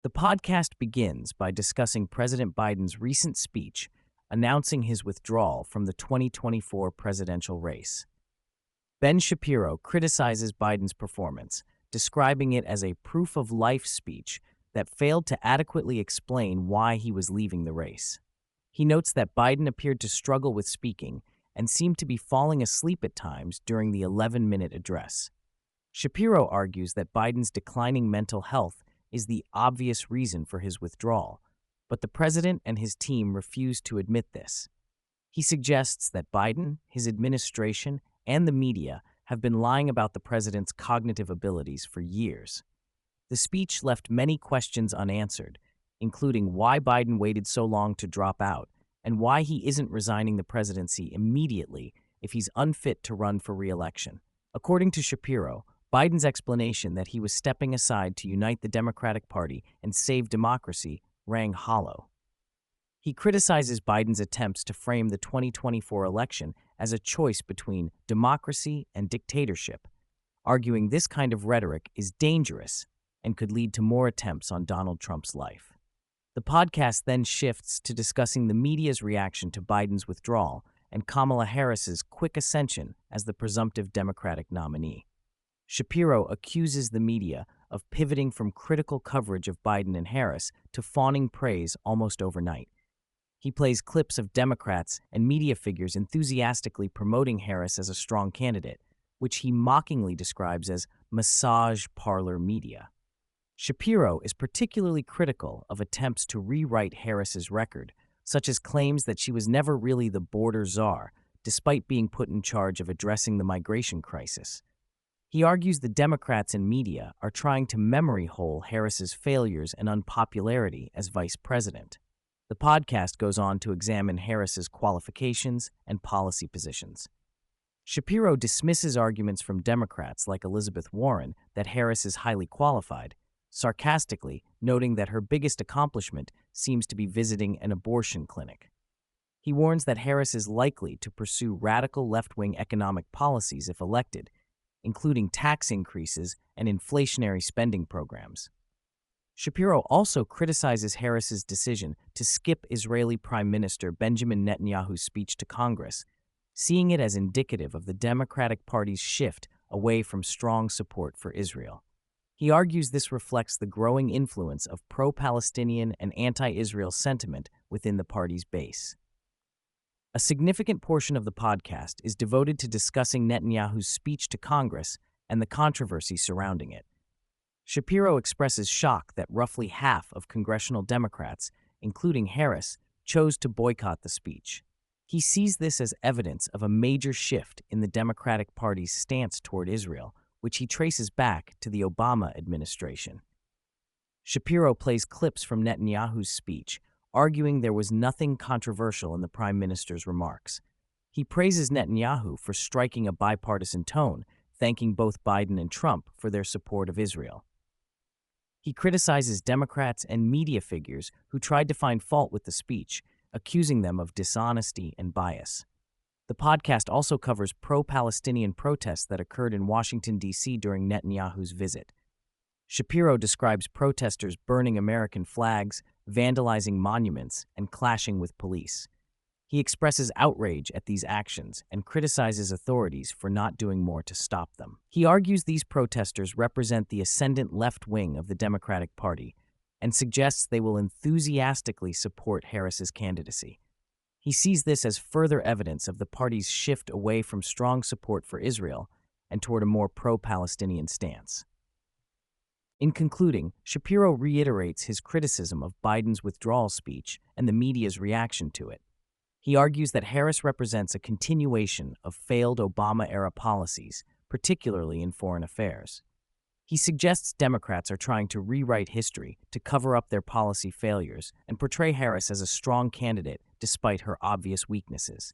The podcast begins by discussing President Biden's recent speech announcing his withdrawal from the 2024 presidential race. Ben Shapiro criticizes Biden's performance, describing it as a proof-of-life speech that failed to adequately explain why he was leaving the race. He notes that Biden appeared to struggle with speaking and seemed to be falling asleep at times during the 11-minute address. Shapiro argues that Biden's declining mental health is the obvious reason for his withdrawal, but the president and his team refuse to admit this. He suggests that Biden, his administration, and the media have been lying about the president's cognitive abilities for years. The speech left many questions unanswered, including why Biden waited so long to drop out and why he isn't resigning the presidency immediately if he's unfit to run for re-election. According to Shapiro, Biden's explanation that he was stepping aside to unite the Democratic Party and save democracy rang hollow. He criticizes Biden's attempts to frame the 2024 election as a choice between democracy and dictatorship, arguing this kind of rhetoric is dangerous and could lead to more attempts on Donald Trump's life. The podcast then shifts to discussing the media's reaction to Biden's withdrawal and Kamala Harris's quick ascension as the presumptive Democratic nominee. Shapiro accuses the media of pivoting from critical coverage of Biden and Harris to fawning praise almost overnight. He plays clips of Democrats and media figures enthusiastically promoting Harris as a strong candidate, which he mockingly describes as massage parlor media. Shapiro is particularly critical of attempts to rewrite Harris's record, such as claims that she was never really the border czar, despite being put in charge of addressing the migration crisis. He argues the Democrats and media are trying to memory hole Harris's failures and unpopularity as vice president. The podcast goes on to examine Harris's qualifications and policy positions. Shapiro dismisses arguments from Democrats like Elizabeth Warren that Harris is highly qualified, sarcastically noting that her biggest accomplishment seems to be visiting an abortion clinic. He warns that Harris is likely to pursue radical left-wing economic policies if elected, including tax increases and inflationary spending programs. Shapiro also criticizes Harris's decision to skip Israeli Prime Minister Benjamin Netanyahu's speech to Congress, seeing it as indicative of the Democratic Party's shift away from strong support for Israel. He argues this reflects the growing influence of pro-Palestinian and anti-Israel sentiment within the party's base. A significant portion of the podcast is devoted to discussing Netanyahu's speech to Congress and the controversy surrounding it. Shapiro expresses shock that roughly half of congressional Democrats, including Harris, chose to boycott the speech. He sees this as evidence of a major shift in the Democratic Party's stance toward Israel, which he traces back to the Obama administration. Shapiro plays clips from Netanyahu's speech, arguing there was nothing controversial in the prime minister's remarks. He praises Netanyahu for striking a bipartisan tone, thanking both Biden and Trump for their support of Israel. He criticizes Democrats and media figures who tried to find fault with the speech, accusing them of dishonesty and bias. The podcast also covers pro-Palestinian protests that occurred in Washington, D.C. during Netanyahu's visit. Shapiro describes protesters burning American flags, vandalizing monuments, and clashing with police. He expresses outrage at these actions and criticizes authorities for not doing more to stop them. He argues these protesters represent the ascendant left wing of the Democratic Party and suggests they will enthusiastically support Harris's candidacy. He sees this as further evidence of the party's shift away from strong support for Israel and toward a more pro-Palestinian stance. In concluding, Shapiro reiterates his criticism of Biden's withdrawal speech and the media's reaction to it. He argues that Harris represents a continuation of failed Obama-era policies, particularly in foreign affairs. He suggests Democrats are trying to rewrite history to cover up their policy failures and portray Harris as a strong candidate despite her obvious weaknesses.